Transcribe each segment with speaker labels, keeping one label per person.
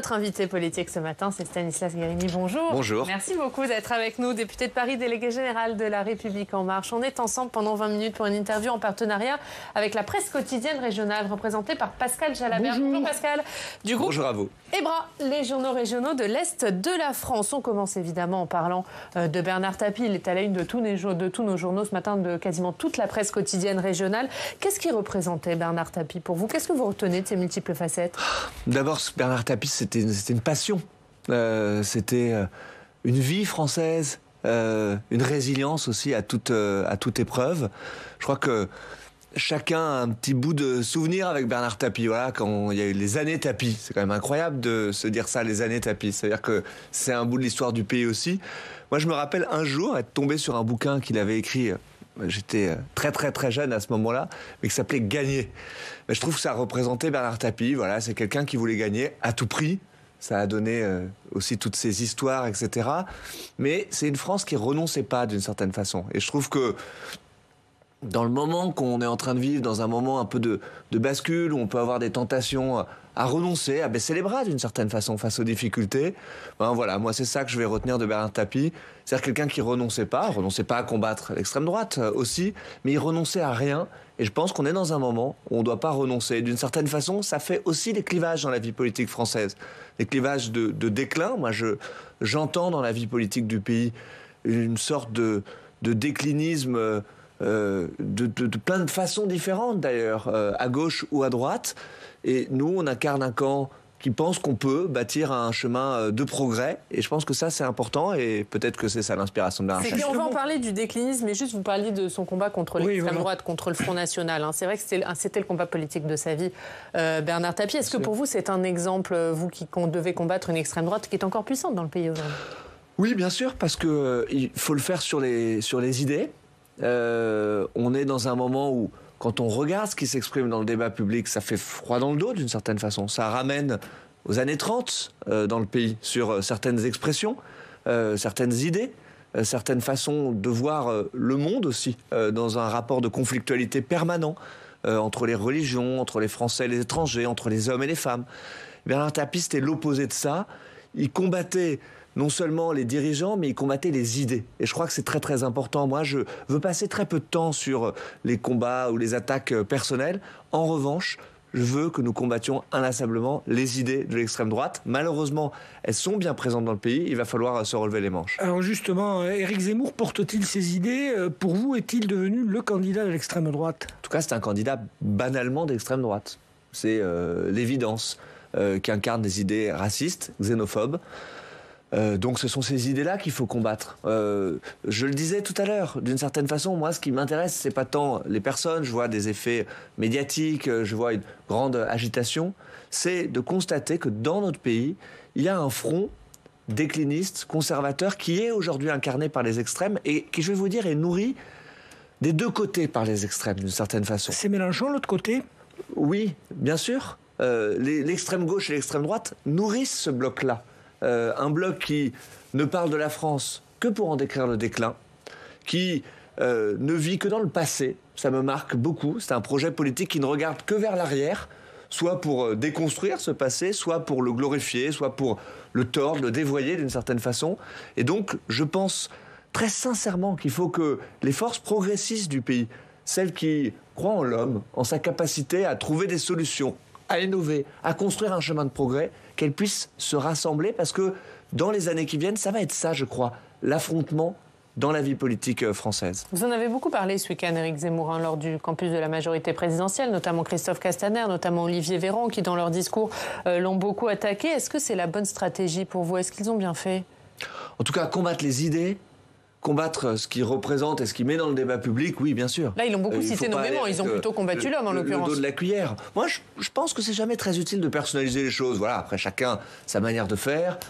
Speaker 1: notre invité politique ce matin, c'est Stanislas Guerini. Bonjour.
Speaker 2: Bonjour.
Speaker 1: Merci beaucoup d'être avec nous, député de Paris, délégué général de La République En Marche. On est ensemble pendant 20 minutes pour une interview en partenariat avec la presse quotidienne régionale, représentée par Pascal Jalabert. Bonjour Pascal. Du groupe
Speaker 2: Bonjour à vous.
Speaker 1: EBRA, les journaux régionaux de l'Est de la France. On commence évidemment en parlant de Bernard Tapie. Il est à la une de tous nos journaux ce matin, de quasiment toute la presse quotidienne régionale. Qu'est-ce qui représentait Bernard Tapie pour vous? Qu'est-ce que vous retenez de ses multiples facettes?
Speaker 2: D'abord, Bernard Tapie, c'était une passion. C'était une vie française, une résilience aussi à toute épreuve. Je crois que chacun a un petit bout de souvenir avec Bernard Tapie. Voilà, quand il y a eu les années Tapie. C'est quand même incroyable de se dire ça, les années Tapie. C'est-à-dire que c'est un bout de l'histoire du pays aussi. Moi, je me rappelle un jour être tombé sur un bouquin qu'il avait écrit. J'étais très jeune à ce moment-là, mais qui s'appelait Gagner. Mais je trouve que ça représentait Bernard Tapie. Voilà, c'est quelqu'un qui voulait gagner à tout prix. Ça a donné aussi toutes ces histoires, etc. Mais c'est une France qui renonçait pas d'une certaine façon. Et je trouve que dans le moment qu'on est en train de vivre, dans un moment un peu de bascule, où on peut avoir des tentations à renoncer, à baisser les bras d'une certaine façon face aux difficultés, ben voilà, moi c'est ça que je vais retenir de Bernard Tapie. C'est-à-dire quelqu'un qui renonçait pas à combattre l'extrême droite aussi, mais il renonçait à rien. Et je pense qu'on est dans un moment où on ne doit pas renoncer. D'une certaine façon, ça fait aussi des clivages dans la vie politique française. Des clivages de déclin. Moi, j'entends dans la vie politique du pays une sorte de déclinisme de plein de façons différentes d'ailleurs, à gauche ou à droite. Et nous, on incarne un camp qui pense qu'on peut bâtir un chemin de progrès. Et je pense que ça, c'est important. Et peut-être que c'est ça l'inspiration de Bernard Tapie.
Speaker 1: On va en parler du déclinisme, mais juste vous parliez de son combat contre l'extrême droite, contre le Front National. C'est vrai que c'était le combat politique de sa vie, Bernard Tapie. Est-ce que pour vous, c'est un exemple, vous qui devez combattre une extrême droite qui est encore puissante dans le pays aujourd'hui? Oui,
Speaker 2: bien sûr, parce qu'il faut le faire sur les idées. On est dans un moment où, quand on regarde ce qui s'exprime dans le débat public, ça fait froid dans le dos d'une certaine façon. Ça ramène aux années 30 dans le pays sur certaines expressions, certaines idées, certaines façons de voir le monde aussi, dans un rapport de conflictualité permanent entre les religions, entre les Français et les étrangers, entre les hommes et les femmes. Bernard Tapie, c'était l'opposé de ça. Il combattait non seulement les dirigeants, mais ils combattaient les idées. Et je crois que c'est très important. Moi, je veux passer très peu de temps sur les combats ou les attaques personnelles. En revanche, je veux que nous combattions inlassablement les idées de l'extrême droite. Malheureusement, elles sont bien présentes dans le pays. Il va falloir se relever les manches.
Speaker 3: Alors justement, Éric Zemmour porte-t-il ces idées? Pour vous, est-il devenu le candidat de l'extrême droite?
Speaker 2: En tout cas, c'est un candidat banalement d'extrême droite. C'est l'évidence, qui incarne des idées racistes, xénophobes. Donc ce sont ces idées-là qu'il faut combattre. Je le disais tout à l'heure, d'une certaine façon, moi ce qui m'intéresse, c'est pas tant les personnes, je vois des effets médiatiques, je vois une grande agitation, c'est de constater que dans notre pays, il y a un front décliniste, conservateur, qui est aujourd'hui incarné par les extrêmes et qui, je vais vous dire, est nourri des deux côtés par les extrêmes, d'une certaine façon.
Speaker 3: C'est Mélenchon, l'autre côté?
Speaker 2: Oui, bien sûr. L'extrême gauche et l'extrême droite nourrissent ce bloc-là. Un bloc qui ne parle de la France que pour en décrire le déclin, qui ne vit que dans le passé. Ça me marque beaucoup. C'est un projet politique qui ne regarde que vers l'arrière, soit pour déconstruire ce passé, soit pour le glorifier, soit pour le tordre, le dévoyer d'une certaine façon. Et donc, je pense très sincèrement qu'il faut que les forces progressistes du pays, celles qui croient en l'homme, en sa capacité à trouver des solutions, à innover, à construire un chemin de progrès, qu'elles puissent se rassembler, parce que dans les années qui viennent, ça va être ça, je crois, l'affrontement dans la vie politique française.
Speaker 1: Vous en avez beaucoup parlé ce week-end, Éric Zemmour, lors du campus de la majorité présidentielle, notamment Christophe Castaner, notamment Olivier Véran, qui dans leur discours l'ont beaucoup attaqué. Est-ce que c'est la bonne stratégie pour vous? Est-ce qu'ils ont bien fait?
Speaker 2: En tout cas, combattre les idées, combattre ce qu'il représente et ce qu'il met dans le débat public, oui, bien sûr.
Speaker 1: Là, ils l'ont beaucoup cité nommément. Ils ont plutôt combattu l'homme, en l'occurrence.
Speaker 2: Le dos de la cuillère. Moi, je pense que c'est jamais très utile de personnaliser les choses. Voilà, après, chacun sa manière de faire,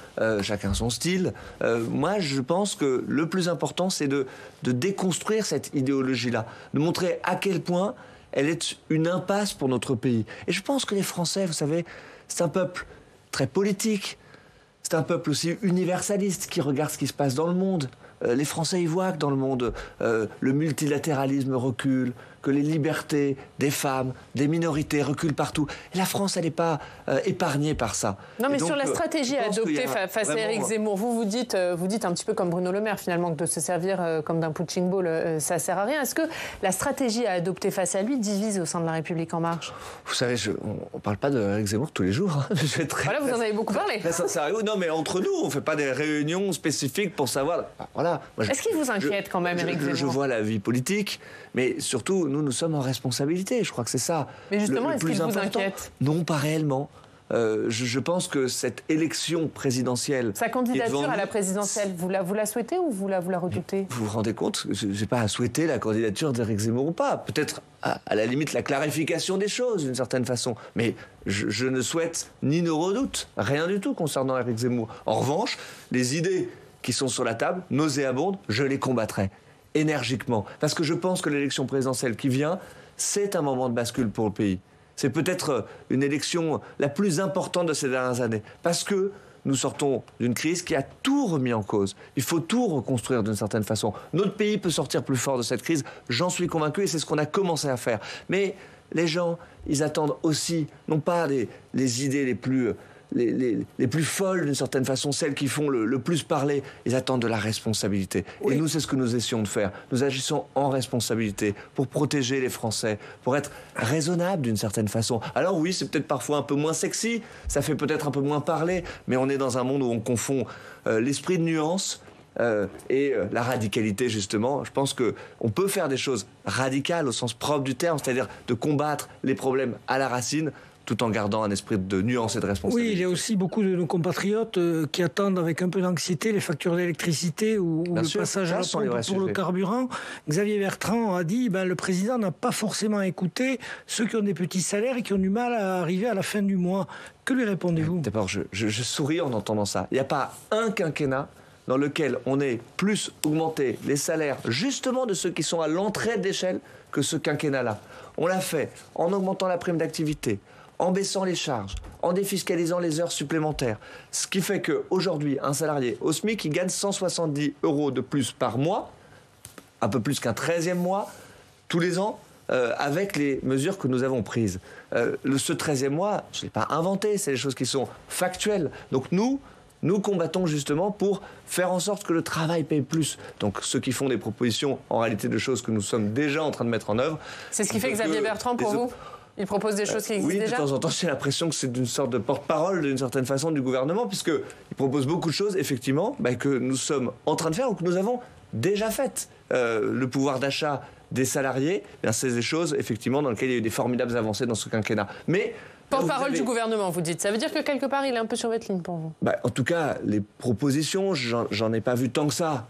Speaker 2: chacun son style. Moi, je pense que le plus important, c'est de déconstruire cette idéologie-là, de montrer à quel point elle est une impasse pour notre pays. Et je pense que les Français, vous savez, c'est un peuple très politique. C'est un peuple aussi universaliste qui regarde ce qui se passe dans le monde. Les Français y voient que dans le monde, le multilatéralisme recule, que les libertés des femmes, des minorités reculent partout. Et la France, elle n'est pas épargnée par ça.
Speaker 1: Non, mais donc, sur la stratégie à adopter face à Éric Zemmour, vous dites un petit peu comme Bruno Le Maire, finalement, que de se servir comme d'un punching ball, ça ne sert à rien. Est-ce que la stratégie à adopter face à lui divise au sein de La République En Marche?
Speaker 2: Vous savez, on ne parle pas d'Éric Zemmour tous les jours. Hein.
Speaker 1: Voilà, vous en avez beaucoup parlé.
Speaker 2: Non, mais entre nous, on ne fait pas des réunions spécifiques pour savoir... Voilà.
Speaker 1: Est-ce qu'il vous inquiète quand même, Éric Zemmour?
Speaker 2: Je vois la vie politique, mais surtout, nous sommes en responsabilité. Je crois que c'est ça.
Speaker 1: Mais justement,
Speaker 2: est-ce
Speaker 1: qu'il vous inquiète?
Speaker 2: Non, pas réellement. Je pense que cette élection présidentielle...
Speaker 1: Sa candidature à la présidentielle, vous la souhaitez ou vous la redoutez?
Speaker 2: Vous vous rendez compte? Je n'ai pas à souhaiter la candidature d'Éric Zemmour ou pas. Peut-être, à la limite, la clarification des choses, d'une certaine façon. Mais je ne souhaite ni ne redoute rien du tout concernant Éric Zemmour. En revanche, les idées qui sont sur la table, nauséabondes, je les combattrai énergiquement. Parce que je pense que l'élection présidentielle qui vient, c'est un moment de bascule pour le pays. C'est peut-être une élection la plus importante de ces dernières années. Parce que nous sortons d'une crise qui a tout remis en cause. Il faut tout reconstruire d'une certaine façon. Notre pays peut sortir plus fort de cette crise, j'en suis convaincu, et c'est ce qu'on a commencé à faire. Mais les gens, ils attendent aussi, non pas les idées les plus folles d'une certaine façon, celles qui font le plus parler, ils attendent de la responsabilité. Oui. Et nous, c'est ce que nous essayons de faire. Nous agissons en responsabilité pour protéger les Français, pour être raisonnables d'une certaine façon. Alors oui, c'est peut-être parfois un peu moins sexy, ça fait peut-être un peu moins parler, mais on est dans un monde où on confond l'esprit de nuance et la radicalité, justement. Je pense qu'on peut faire des choses radicales au sens propre du terme, c'est-à-dire de combattre les problèmes à la racine, tout en gardant un esprit de nuance et de responsabilité.
Speaker 3: Oui, il y a aussi beaucoup de nos compatriotes qui attendent avec un peu d'anxiété les factures d'électricité ou le passage à la pompe pour le carburant. Xavier Bertrand a dit le président n'a pas forcément écouté ceux qui ont des petits salaires et qui ont du mal à arriver à la fin du mois. Que lui répondez-vous?
Speaker 2: D'abord, je souris en entendant ça. Il n'y a pas un quinquennat dans lequel on ait plus augmenté les salaires justement de ceux qui sont à l'entrée d'échelle que ce quinquennat-là. On l'a fait en augmentant la prime d'activité, en baissant les charges, en défiscalisant les heures supplémentaires. Ce qui fait qu'aujourd'hui, un salarié au SMIC, il gagne 170 € de plus par mois, un peu plus qu'un 13e mois, tous les ans, avec les mesures que nous avons prises. Ce 13e mois, je ne l'ai pas inventé, c'est des choses qui sont factuelles. Donc nous combattons justement pour faire en sorte que le travail paye plus. Donc ceux qui font des propositions, en réalité, de choses que nous sommes déjà en train de mettre en œuvre...
Speaker 1: C'est ce qui fait Xavier Bertrand pour vous? Il propose des choses qui existent déjà?
Speaker 2: Oui, de temps en temps, j'ai l'impression que c'est une sorte de porte-parole, d'une certaine façon, du gouvernement, puisqu'il propose beaucoup de choses, effectivement, que nous sommes en train de faire ou que nous avons déjà faites. Le pouvoir d'achat des salariés, c'est des choses, effectivement, dans lesquelles il y a eu des formidables avancées dans ce quinquennat. Mais...
Speaker 1: Porte-parole du gouvernement, vous dites. Ça veut dire que quelque part, il est un peu sur votre ligne pour vous?
Speaker 2: En tout cas, les propositions, j'en ai pas vu tant que ça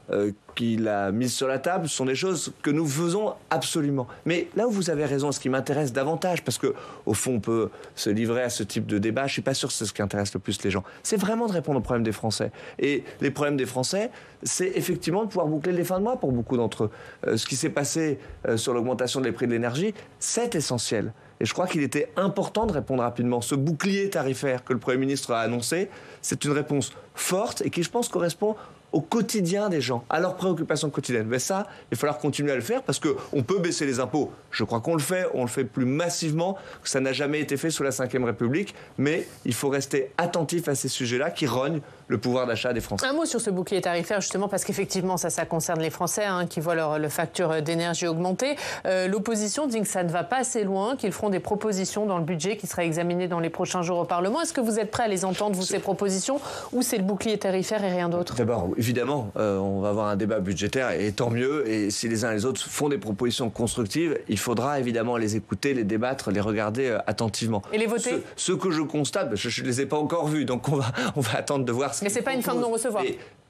Speaker 2: qu'il a mises sur la table, sont des choses que nous faisons absolument. Mais là où vous avez raison, ce qui m'intéresse davantage, parce qu'au fond, on peut se livrer à ce type de débat, je ne suis pas sûr que c'est ce qui intéresse le plus les gens, c'est vraiment de répondre aux problèmes des Français. Et les problèmes des Français, c'est effectivement de pouvoir boucler les fins de mois pour beaucoup d'entre eux. Ce qui s'est passé sur l'augmentation des prix de l'énergie, c'est essentiel. Et je crois qu'il était important de répondre rapidement. Ce bouclier tarifaire que le Premier ministre a annoncé, c'est une réponse forte et qui, je pense, correspond au quotidien des gens, à leurs préoccupations quotidiennes. Mais ça, il va falloir continuer à le faire parce qu'on peut baisser les impôts. Je crois qu'on le fait, on le fait plus massivement, que ça n'a jamais été fait sous la Ve République, mais il faut rester attentif à ces sujets-là qui rognent le pouvoir d'achat des Français.
Speaker 1: Un mot sur ce bouclier tarifaire, justement, parce qu'effectivement, ça concerne les Français qui voient leur facture d'énergie augmenter. L'opposition dit que ça ne va pas assez loin, qu'ils feront des propositions dans le budget qui sera examiné dans les prochains jours au Parlement. Est-ce que vous êtes prêt à les entendre, vous, ces propositions, ou c'est le bouclier tarifaire et rien d'autre?
Speaker 2: D'abord, évidemment, on va avoir un débat budgétaire et tant mieux. Et si les uns et les autres font des propositions constructives, il faudra évidemment les écouter, les débattre, les regarder attentivement.
Speaker 1: Et les voter? Ce
Speaker 2: que je constate, je ne les ai pas encore vus, donc on va attendre de voir ce.
Speaker 1: Mais c'est pas une fin de non-recevoir.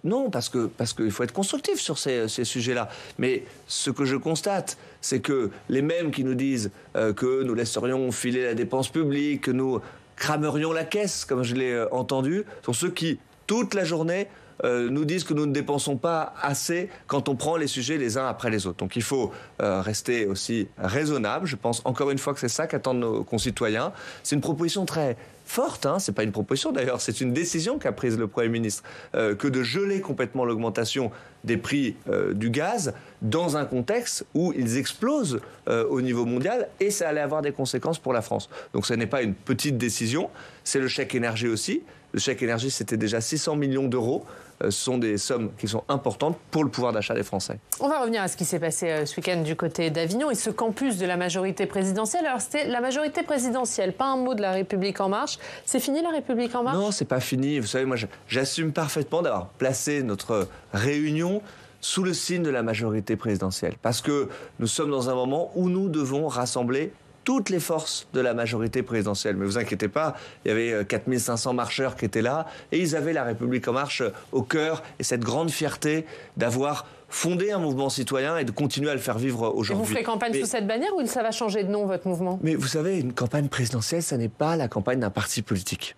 Speaker 2: Non, parce qu'il faut être constructif sur ces sujets-là. Mais ce que je constate, c'est que les mêmes qui nous disent que nous laisserions filer la dépense publique, que nous cramerions la caisse, comme je l'ai entendu, sont ceux qui, toute la journée, nous disent que nous ne dépensons pas assez quand on prend les sujets les uns après les autres. Donc il faut rester aussi raisonnable. Je pense encore une fois que c'est ça qu'attendent nos concitoyens. C'est une proposition très forte, hein. C'est pas une proposition d'ailleurs, c'est une décision qu'a prise le Premier ministre, que de geler complètement l'augmentation des prix du gaz dans un contexte où ils explosent au niveau mondial, et ça allait avoir des conséquences pour la France. Donc ce n'est pas une petite décision, c'est le chèque énergie aussi. Le chèque énergie, c'était déjà 600 millions d'euros. Ce sont des sommes qui sont importantes pour le pouvoir d'achat des Français.
Speaker 1: On va revenir à ce qui s'est passé ce week-end du côté d'Avignon et ce campus de la majorité présidentielle. Alors, c'était la majorité présidentielle, pas un mot de la République En Marche. C'est fini la République En Marche ?
Speaker 2: Non, c'est pas fini. Vous savez, moi, j'assume parfaitement d'avoir placé notre réunion sous le signe de la majorité présidentielle. Parce que nous sommes dans un moment où nous devons rassembler toutes les forces de la majorité présidentielle. Mais vous inquiétez pas, il y avait 4500 marcheurs qui étaient là, et ils avaient la République En Marche au cœur, et cette grande fierté d'avoir fondé un mouvement citoyen et de continuer à le faire vivre aujourd'hui.
Speaker 1: Et vous ferez campagne sous cette bannière, ou ça va changer de nom, votre mouvement ?
Speaker 2: Mais vous savez, une campagne présidentielle, ça n'est pas la campagne d'un parti politique.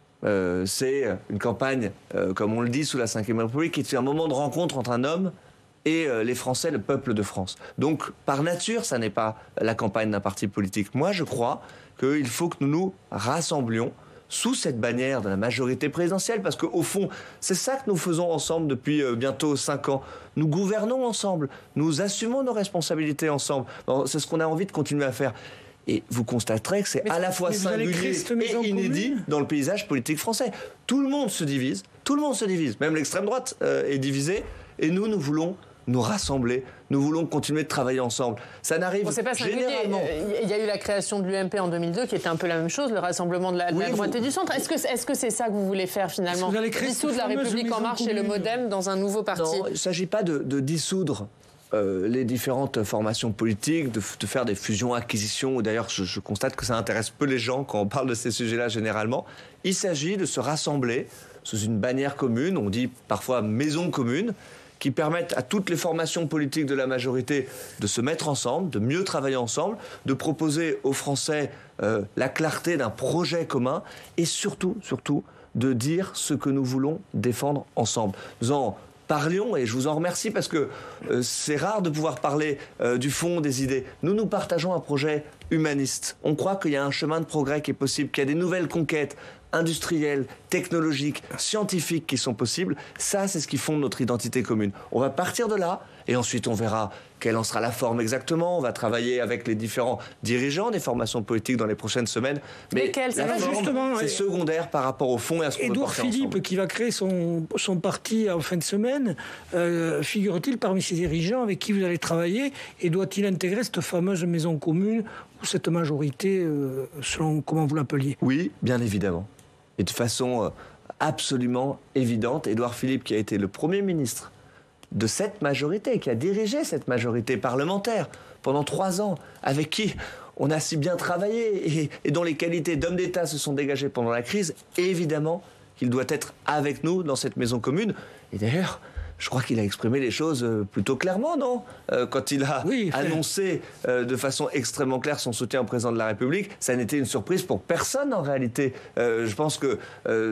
Speaker 2: C'est une campagne, comme on le dit, sous la Ve République, qui est un moment de rencontre entre un homme et les Français, le peuple de France. Donc, par nature, ça n'est pas la campagne d'un parti politique. Moi, je crois qu'il faut que nous nous rassemblions sous cette bannière de la majorité présidentielle, parce qu'au fond, c'est ça que nous faisons ensemble depuis bientôt 5 ans. Nous gouvernons ensemble, nous assumons nos responsabilités ensemble. Bon, c'est ce qu'on a envie de continuer à faire. Et vous constaterez que c'est à la fois singulier et inédit dans le paysage politique français. Tout le monde se divise, même l'extrême droite est divisée, et nous voulons nous rassembler, nous voulons continuer de travailler ensemble. Ça n'arrive généralement.
Speaker 1: Il y a eu la création de l'UMP en 2002 qui était un peu la même chose, le rassemblement de la droite et du centre. Est-ce que c'est ça que vous voulez faire finalement ? Dissoudre la République En Marche et le MoDem dans un nouveau parti ?
Speaker 2: Non, il ne s'agit pas de dissoudre les différentes formations politiques, de faire des fusions-acquisitions. D'ailleurs, je constate que ça intéresse peu les gens quand on parle de ces sujets-là généralement. Il s'agit de se rassembler sous une bannière commune, on dit parfois maison commune, qui permettent à toutes les formations politiques de la majorité de se mettre ensemble, de mieux travailler ensemble, de proposer aux Français la clarté d'un projet commun, et surtout, de dire ce que nous voulons défendre ensemble. Nous en parlions, et je vous en remercie, parce que c'est rare de pouvoir parler du fond des idées. Nous partageons un projet humaniste. On croit qu'il y a un chemin de progrès qui est possible, qu'il y a des nouvelles conquêtes industrielles, technologiques, scientifiques qui sont possibles. Ça, c'est ce qui fonde notre identité commune. On va partir de là, et ensuite on verra quelle en sera la forme exactement. On va travailler avec les différents dirigeants des formations politiques dans les prochaines semaines. Mais la forme, c'est secondaire par rapport au fond et à ce qu'on veut porter ensemble.
Speaker 3: Édouard Philippe, qui va créer son parti en fin de semaine, figure-t-il parmi ces dirigeants avec qui vous allez travailler, et doit-il intégrer cette fameuse maison commune ou cette majorité, selon comment vous l'appeliez ?
Speaker 2: Oui, bien évidemment. Et de façon absolument évidente, Édouard Philippe, qui a été le Premier ministre de cette majorité, qui a dirigé cette majorité parlementaire pendant 3 ans, avec qui on a si bien travaillé et dont les qualités d'homme d'État se sont dégagées pendant la crise, évidemment qu'il doit être avec nous dans cette maison commune. Et d'ailleurs, je crois qu'il a exprimé les choses plutôt clairement, non ? Quand il a annoncé de façon extrêmement claire son soutien au président de la République, ça n'était une surprise pour personne en réalité. Je pense que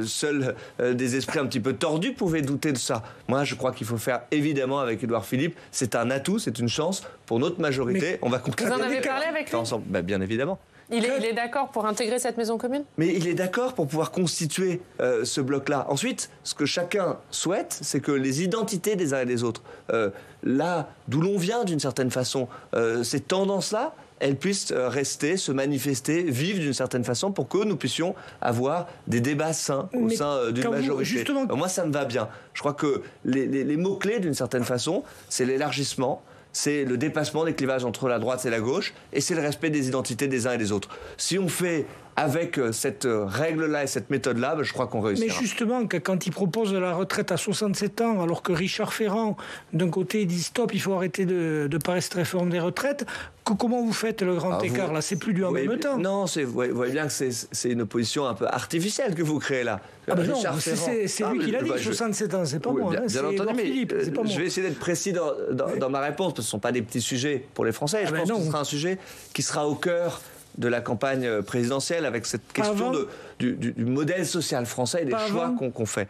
Speaker 2: seuls des esprits un petit peu tordus pouvaient douter de ça. Moi, je crois qu'il faut faire évidemment avec Édouard Philippe. C'est un atout, c'est une chance pour notre majorité. On va
Speaker 1: concrétiser. Vous en avez parlé avec lui
Speaker 2: ensemble. Bien évidemment.
Speaker 1: Il est d'accord pour intégrer cette maison commune ?
Speaker 2: Mais il est d'accord pour pouvoir constituer ce bloc-là. Ensuite, ce que chacun souhaite, c'est que les identités des uns et des autres, là d'où l'on vient d'une certaine façon, ces tendances-là, elles puissent rester, se manifester, vivre d'une certaine façon pour que nous puissions avoir des débats sains au sein d'une majorité. Moi, ça me va bien. Je crois que les mots-clés, d'une certaine façon, c'est l'élargissement, c'est le dépassement des clivages entre la droite et la gauche, et c'est le respect des identités des uns et des autres. Si on fait avec cette règle-là et cette méthode-là, je crois qu'on réussira.
Speaker 3: Mais justement, quand il propose la retraite à 67 ans, alors que Richard Ferrand, d'un côté, dit stop, il faut arrêter de parler cette réforme des retraites, comment vous faites le grand écart là ? C'est plus du en même temps.
Speaker 2: Non, vous voyez bien que c'est une opposition un peu artificielle que vous créez là.
Speaker 3: Non, c'est lui qui l'a dit, 67 ans, c'est pas moi.
Speaker 2: Bien entendu, mais
Speaker 3: Philippe,
Speaker 2: je vais essayer d'être précis dans ma réponse, parce que ce ne sont pas des petits sujets pour les Français. Je pense que ce sera un sujet qui sera au cœur de la campagne présidentielle, avec cette question du modèle social français et des choix qu'on fait.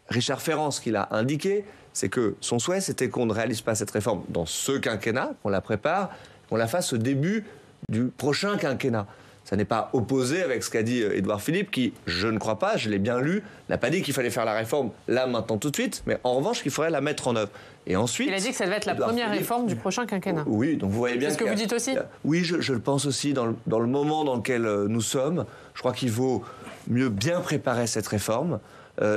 Speaker 2: Richard Ferrand, ce qu'il a indiqué, c'est que son souhait, c'était qu'on ne réalise pas cette réforme dans ce quinquennat, qu'on la prépare, qu'on la fasse au début du prochain quinquennat. Ça n'est pas opposé avec ce qu'a dit Édouard Philippe, qui, je ne crois pas, je l'ai bien lu, n'a pas dit qu'il fallait faire la réforme là, maintenant, tout de suite, mais en revanche, qu'il faudrait la mettre en œuvre. Et ensuite,
Speaker 1: il a dit que ça devait être la première réforme du prochain quinquennat.
Speaker 2: Oui, donc vous voyez bien.
Speaker 1: C'est ce que vous dites aussi ?
Speaker 2: Oui, je le pense aussi, dans le moment dans lequel nous sommes. Je crois qu'il vaut mieux bien préparer cette réforme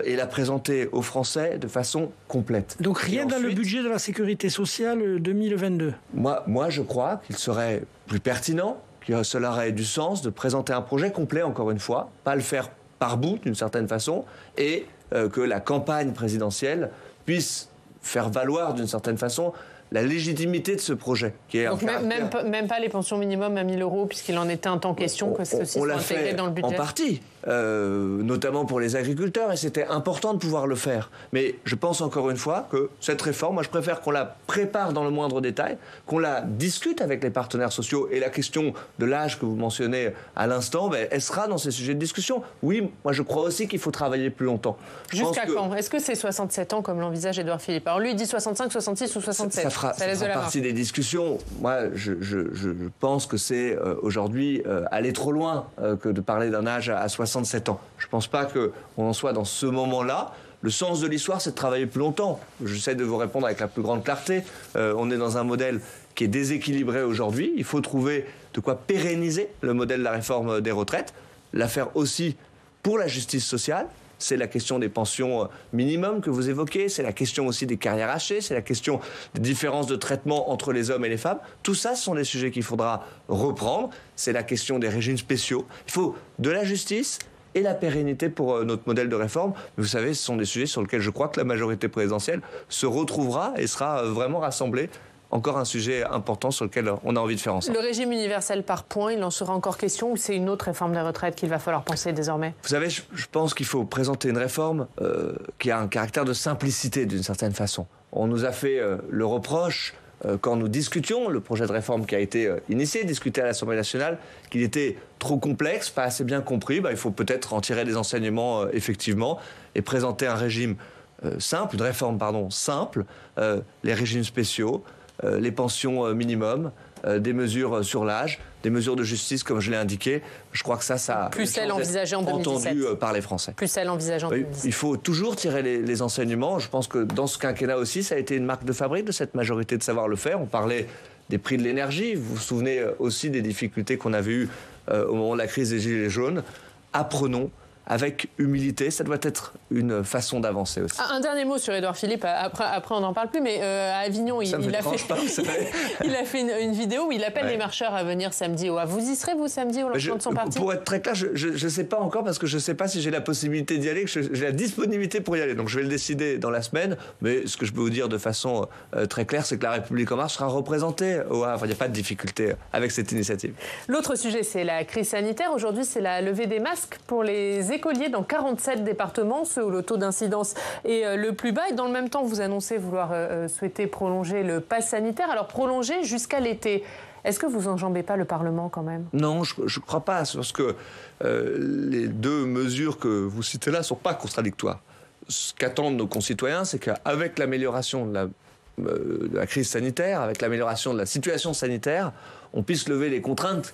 Speaker 2: et la présenter aux Français de façon complète.
Speaker 3: Donc rien dans le budget de la sécurité sociale 2022 ?
Speaker 2: Moi, je crois qu'il serait plus pertinent, que cela aurait du sens de présenter un projet complet, encore une fois, pas le faire par bout, d'une certaine façon, et que la campagne présidentielle puisse faire valoir, d'une certaine façon, la légitimité de ce projet. Qui est
Speaker 1: donc même pas les pensions minimum à 1 000 euros, puisqu'il en était un temps question, que ceci soit intégré dans le budget.
Speaker 2: En partie, notamment pour les agriculteurs, et c'était important de pouvoir le faire. Mais je pense encore une fois que cette réforme, moi je préfère qu'on la prépare dans le moindre détail, qu'on la discute avec les partenaires sociaux. Et la question de l'âge que vous mentionnez à l'instant, elle sera dans ces sujets de discussion. Oui, moi je crois aussi qu'il faut travailler plus longtemps.
Speaker 1: Jusqu'à quand ? Est-ce que c'est 67 ans comme l'envisage Édouard Philippe ? Alors lui il dit 65, 66 ou 67.
Speaker 2: Ça fera partie des discussions. Moi je pense que c'est aujourd'hui aller trop loin que de parler d'un âge à 67 ans. Je ne pense pas qu'on en soit dans ce moment-là. Le sens de l'histoire, c'est de travailler plus longtemps. J'essaie de vous répondre avec la plus grande clarté. On est dans un modèle qui est déséquilibré aujourd'hui. Il faut trouver de quoi pérenniser le modèle de la réforme des retraites. La faire aussi pour la justice sociale. C'est la question des pensions minimum que vous évoquez, c'est la question aussi des carrières hachées, c'est la question des différences de traitement entre les hommes et les femmes. Tout ça, ce sont des sujets qu'il faudra reprendre. C'est la question des régimes spéciaux. Il faut de la justice et la pérennité pour notre modèle de réforme. Mais vous savez, ce sont des sujets sur lesquels je crois que la majorité présidentielle se retrouvera et sera vraiment rassemblée. Encore un sujet important sur lequel on a envie de faire ensemble.
Speaker 1: Le régime universel par points, il en sera encore question ou c'est une autre réforme des retraites qu'il va falloir penser désormais ?
Speaker 2: Vous savez, je pense qu'il faut présenter une réforme qui a un caractère de simplicité d'une certaine façon. On nous a fait le reproche quand nous discutions le projet de réforme qui a été initié, discuté à l'Assemblée nationale, qu'il était trop complexe, pas assez bien compris. Il faut peut-être en tirer des enseignements effectivement et présenter un régime simple, une réforme simple, les régimes spéciaux, les pensions minimum, des mesures sur l'âge, des mesures de justice, comme je l'ai indiqué. Je crois que ça
Speaker 1: plus celle envisagée en 2017.
Speaker 2: Entendu par les Français.
Speaker 1: Plus celle envisagée en 2017.
Speaker 2: Il faut toujours tirer les enseignements. Je pense que dans ce quinquennat aussi, ça a été une marque de fabrique de cette majorité de savoir le faire. On parlait des prix de l'énergie. Vous vous souvenez aussi des difficultés qu'on avait eues au moment de la crise des Gilets jaunes. Apprenons avec humilité, ça doit être une façon d'avancer aussi.
Speaker 1: Un dernier mot sur Édouard Philippe, après on n'en parle plus, mais à Avignon, il a fait une vidéo où il appelle les marcheurs à venir samedi. Vous y serez, vous, samedi, au lancement de son parti ?
Speaker 2: Pour être très clair, je ne sais pas encore, parce que je ne sais pas si j'ai la possibilité d'y aller, que j'ai la disponibilité pour y aller. Donc je vais le décider dans la semaine, mais ce que je peux vous dire de façon très claire, c'est que la République En Marche sera représentée au Havre. Il n'y a pas de difficulté avec cette initiative.
Speaker 1: L'autre sujet, c'est la crise sanitaire. Aujourd'hui, c'est la levée des masques pour les écoliers dans 47 départements, ceux où le taux d'incidence est le plus bas. Et dans le même temps, vous annoncez vouloir souhaiter prolonger le pass sanitaire. Alors prolonger jusqu'à l'été. Est-ce que vous n'enjambez pas le Parlement quand même ?
Speaker 2: Non, je ne crois pas, parce que les deux mesures que vous citez là ne sont pas contradictoires. Ce qu'attendent nos concitoyens, c'est qu'avec l'amélioration de la crise sanitaire, avec l'amélioration de la situation sanitaire, on puisse lever les contraintes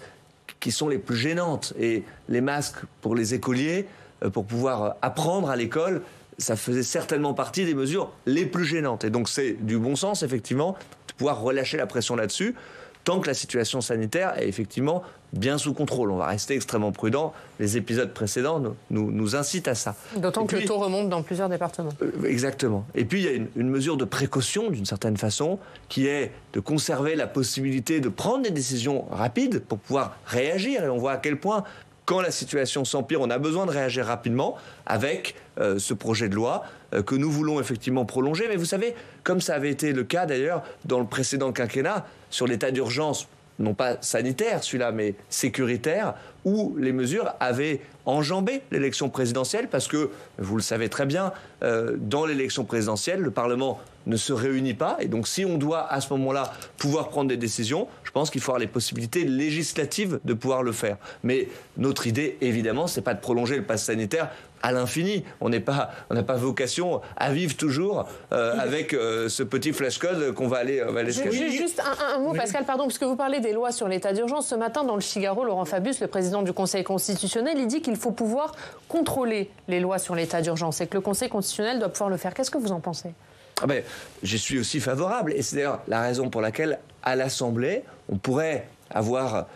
Speaker 2: qui sont les plus gênantes. Et les masques pour les écoliers, pour pouvoir apprendre à l'école, ça faisait certainement partie des mesures les plus gênantes. Et donc c'est du bon sens, effectivement, de pouvoir relâcher la pression là-dessus, tant que la situation sanitaire est effectivement bien sous contrôle. On va rester extrêmement prudent. Les épisodes précédents nous incitent à ça.
Speaker 1: D'autant que le taux remonte dans plusieurs départements.
Speaker 2: Exactement. Et puis il y a une mesure de précaution, d'une certaine façon, qui est de conserver la possibilité de prendre des décisions rapides pour pouvoir réagir. Et on voit à quel point, quand la situation s'empire, on a besoin de réagir rapidement avec ce projet de loi que nous voulons effectivement prolonger. Mais vous savez, comme ça avait été le cas d'ailleurs dans le précédent quinquennat, sur l'état d'urgence, non pas sanitaire celui-là, mais sécuritaire, où les mesures avaient enjambé l'élection présidentielle, parce que, vous le savez très bien, dans l'élection présidentielle, le Parlement ne se réunit pas. Et donc, si on doit, à ce moment-là, pouvoir prendre des décisions, je pense qu'il faut avoir les possibilités législatives de pouvoir le faire. Mais notre idée, évidemment, c'est pas de prolonger le pass sanitaire à l'infini. On n'a pas vocation à vivre toujours avec ce petit flashcode qu'on va aller se cacher.
Speaker 1: Juste un mot, Pascal, pardon, parce que vous parlez des lois sur l'état d'urgence. Ce matin, dans le Figaro, Laurent Fabius, le président du Conseil constitutionnel, il dit qu'il faut pouvoir contrôler les lois sur l'état d'urgence et que le Conseil constitutionnel doit pouvoir le faire. Qu'est-ce que vous en pensez ?
Speaker 2: J'y suis aussi favorable. Et c'est d'ailleurs la raison pour laquelle, à l'Assemblée, on pourrait avoir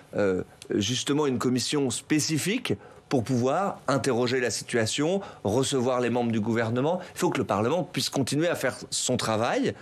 Speaker 2: justement une commission spécifique pour pouvoir interroger la situation, recevoir les membres du gouvernement. Il faut que le Parlement puisse continuer à faire son travail.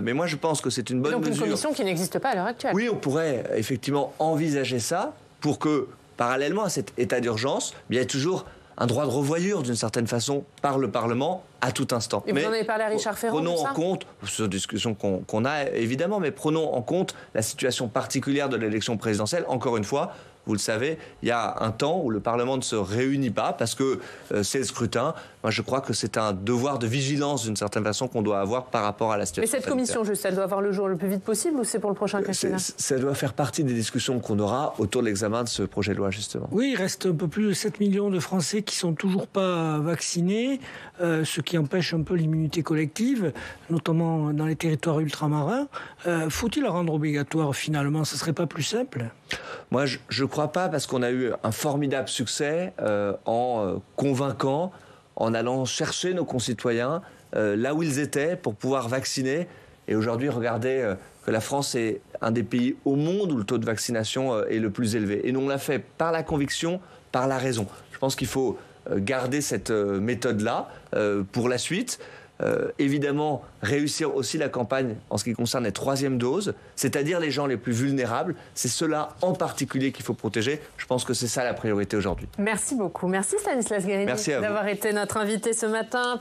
Speaker 2: Mais moi, je pense que c'est une bonne mesure.
Speaker 1: Donc une commission qui n'existe pas à l'heure actuelle.
Speaker 2: Oui, on pourrait effectivement envisager ça pour que, parallèlement à cet état d'urgence, il y ait toujours un droit de revoyure, d'une certaine façon, par le Parlement à tout instant.
Speaker 1: Et vous en avez parlé à Richard Ferrand,
Speaker 2: prenons en compte, c'est une discussion qu'on a évidemment, mais prenons en compte la situation particulière de l'élection présidentielle. Encore une fois, vous le savez, il y a un temps où le Parlement ne se réunit pas parce que c'est le scrutin. Moi, je crois que c'est un devoir de vigilance, d'une certaine façon, qu'on doit avoir par rapport à la situation.
Speaker 1: Mais cette commission, juste, elle doit avoir le jour le plus vite possible ou c'est pour le prochain quinquennat ?
Speaker 2: Ça doit faire partie des discussions qu'on aura autour de l'examen de ce projet de loi, justement.
Speaker 3: Oui, il reste un peu plus de 7 millions de Français qui ne sont toujours pas vaccinés, ce qui empêche un peu l'immunité collective, notamment dans les territoires ultramarins. Faut-il la rendre obligatoire, finalement ? Ce ne serait pas plus simple ?
Speaker 2: Moi, je ne crois pas, parce qu'on a eu un formidable succès en convainquant, en allant chercher nos concitoyens là où ils étaient pour pouvoir vacciner. Et aujourd'hui, regardez que la France est un des pays au monde où le taux de vaccination est le plus élevé. Et nous, on l'a fait par la conviction, par la raison. Je pense qu'il faut garder cette méthode-là pour la suite. Évidemment, réussir aussi la campagne en ce qui concerne les troisièmes doses, c'est-à-dire les gens les plus vulnérables. C'est ceux-là en particulier qu'il faut protéger. Je pense que c'est ça la priorité aujourd'hui.
Speaker 1: Merci beaucoup. Merci Stanislas Guerini d'avoir été notre invité ce matin.